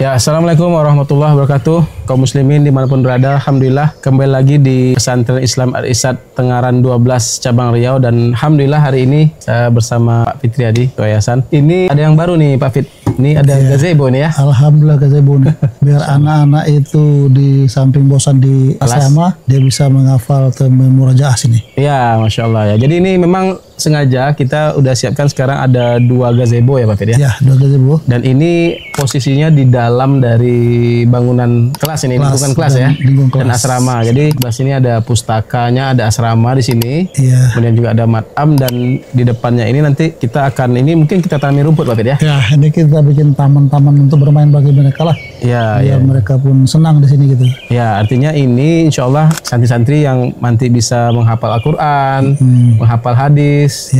Ya, Assalamualaikum warahmatullahi wabarakatuh. Kaum muslimin dimanapun berada, Alhamdulillah kembali lagi di Pesantren Islam Al-Irsyad Tengaran 12 Cabang Riau. Dan Alhamdulillah hari ini saya bersama Pak Fitriadi Yayasan. Ini ada yang baru nih Pak Fit. Ini ada gazebo nih ya. Alhamdulillah gazebo nih. Biar anak-anak itu di samping bosan di asrama, dia bisa menghafal murajaah sini. Ya, Masya Allah ya. Jadi ini memang sengaja kita udah siapkan sekarang ada 2 gazebo ya Pak Fit ya? Ya, 2 gazebo. Dan ini posisinya di dalam dari bangunan kelas ini, lingkungan kelas ya, dan asrama. Jadi di sini ada pustakanya, ada asrama di sini. Iya. Kemudian juga ada matam, dan di depannya ini nanti kita akan, ini mungkin kita tanami rumput Pak Fit ya? Ya, ini kita bikin taman-taman untuk bermain bagi mereka lah. Ya, biar mereka pun senang di sini gitu. Ya, artinya ini insya Allah santri-santri yang nanti bisa menghafal Al-Quran, menghafal hadis,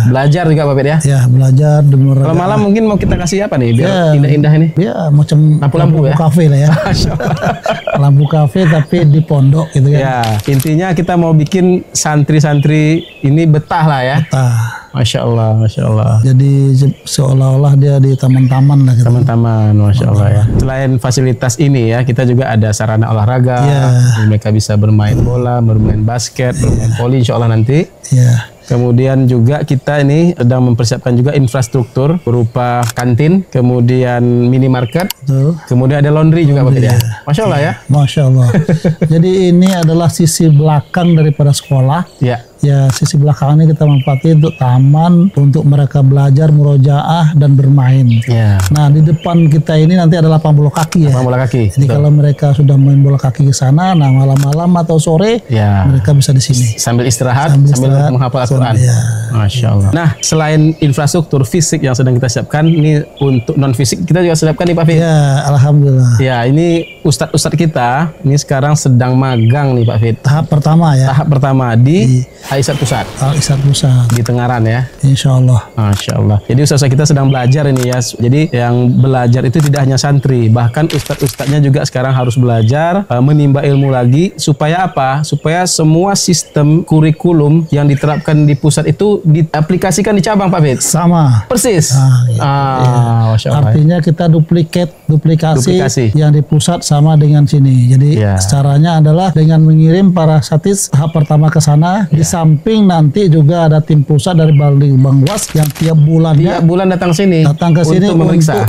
belajar juga Pak Fit ya? Ya, belajar. Kalau malam mungkin mau kita kasih apa nih biar indah-indah ini? Ya, macam lampu ya? Kafe lah ya. Lampu kafe tapi di pondok gitu kan. Ya, intinya kita mau bikin santri-santri ini betah lah ya. Betah. Masya Allah, Masya Allah. Jadi seolah-olah dia di taman-taman lah gitu. Taman-taman, Masya Allah ya. Selain fasilitas ini ya, kita juga ada sarana olahraga. Mereka bisa bermain bola, bermain basket, bermain voli insya Allah nanti. Kemudian juga kita ini sedang mempersiapkan juga infrastruktur berupa kantin, kemudian minimarket, kemudian ada laundry juga Pak ya. Masya Allah ya. Masya Allah. Jadi ini adalah sisi belakang daripada sekolah. Ya, sisi belakang ini kita manfaatkan untuk taman, untuk mereka belajar, murojaah, dan bermain. Nah, di depan kita ini nanti ada lapang bola kaki ya. Lapang bola kaki. Jadi kalau mereka sudah main bola kaki ke sana, nah malam-malam atau sore, mereka bisa di sini. Sambil istirahat, sambil menghafal Al-Quran. Masya Allah. Nah, selain infrastruktur fisik yang sedang kita siapkan, ini untuk non fisik kita juga siapkan nih Pak Fit. Ya, Alhamdulillah. Ya, ini ustadz-ustadz kita ini sekarang sedang magang nih Pak Fit. Tahap pertama ya. Tahap pertama di Al-Irsyad Pusat. Al-Irsyad Pusat. Di Tengaran ya. Insya Allah. Masya Allah. Jadi ustadz kita sedang belajar ini ya. Jadi yang belajar itu tidak hanya santri, bahkan ustadz-ustadznya juga sekarang harus belajar, menimba ilmu lagi. Supaya apa? Supaya semua sistem kurikulum yang diterapkan di pusat itu diaplikasikan di cabang Pak Fit. Sama. Persis. Masya Allah. Artinya kita duplikasi yang di pusat sama dengan sini. Jadi caranya adalah dengan mengirim para satis tahap pertama ke sana. Di samping nanti juga ada tim pusat dari Bang Was yang tiap bulan datang sini. Datang ke sini untuk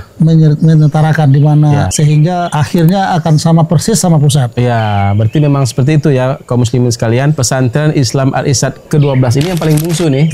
menyetarakan di mana sehingga akhirnya akan sama persis sama pusat. Ya, berarti memang seperti itu ya kaum muslimin sekalian. Pesantren Islam Al-Irsyad ke-12 ini yang paling bungsu nih.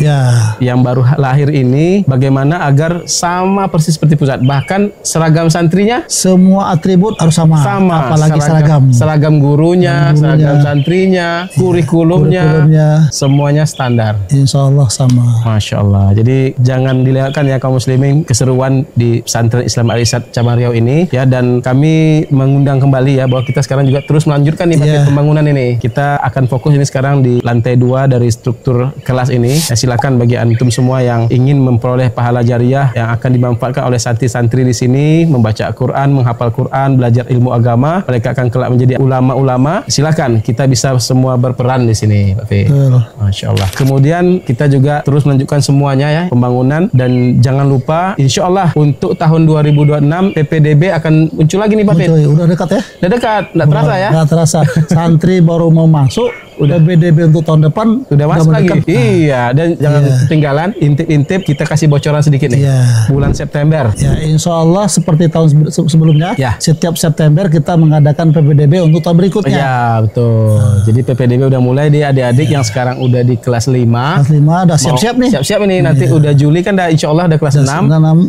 Yang baru lahir ini, bagaimana agar sama persis seperti pusat. Bahkan seragam santrinya semua atribut harus sama. Apalagi seragam gurunya, seragam santrinya, kurikulumnya, semuanya standar. Insya Allah sama. Masya Allah. Jadi jangan dilewatkan ya kaum muslimin keseruan di Pesantren Islam Al-Irsyad Cabang Riau ini ya. Dan kami mengundang kembali ya bahwa kita sekarang juga terus melanjutkan nih pembangunan ini. Kita akan fokus ini sekarang di lantai 2 dari struktur kelas ini. Silakan bagi antum semua yang ingin memperoleh pahala jariah yang akan dimanfaatkan oleh santri-santri di sini, membaca Al-Quran, menghafal Quran, belajar ilmu agama, mereka akan kelak menjadi ulama-ulama. Silakan, kita bisa semua berperan di sini, Pak Fi. Masya Allah. Kemudian kita juga terus melanjutkan semuanya ya pembangunan, dan jangan lupa insya Allah untuk tahun 2026 PPDB akan muncul lagi nih Pak Fi. Udah dekat ya? Udah dekat, nggak terasa ya? Nggak terasa. Santri baru mau masuk, udah PPDB untuk tahun depan udah masuk lagi. Iya, dan jangan ketinggalan, intip-intip kita kasih bocoran sedikit nih. Bulan September. Ya, insya Allah seperti tahun sebelumnya. Setiap September kita mengadakan PPDB untuk tahun berikutnya. Ya, betul. Jadi PPDB udah mulai di adik-adik yang sekarang udah di kelas 5. Kelas 5 udah siap-siap nih. Siap-siap ini nanti udah Juli kan insya Allah udah kelas 6.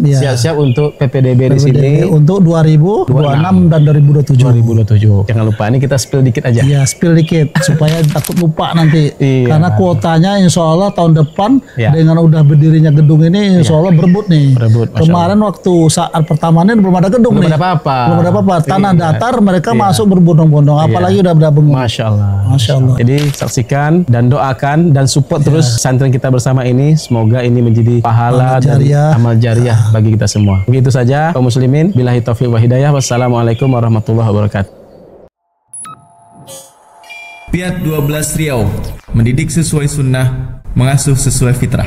Siap-siap untuk PPDB di sini. Untuk 2026 dan 2027. Jangan lupa, ini kita spill dikit aja. Ya, spill dikit supaya takut lupa nanti. Karena kuotanya insya Allah tahun depan dengan udah berdirinya gedung ini insya Allah berebut nih. Kemarin waktu saat pertamanya belum ada gedung nih. Belum ada apa-apa. Tanah datar mereka masuk berbondong-bondong. Apalagi udah berbangun. Masya Allah. Masya Allah. Jadi saksikan dan doakan dan support terus pesantren kita bersama ini. Semoga ini menjadi pahala dan amal jariah bagi kita semua. Begitu saja kaum muslimin. Billahi taufiq wa hidayah. Wassalamualaikum warahmatullahi wabarakatuh. Piat 12 Riau, mendidik sesuai sunnah, mengasuh sesuai fitrah.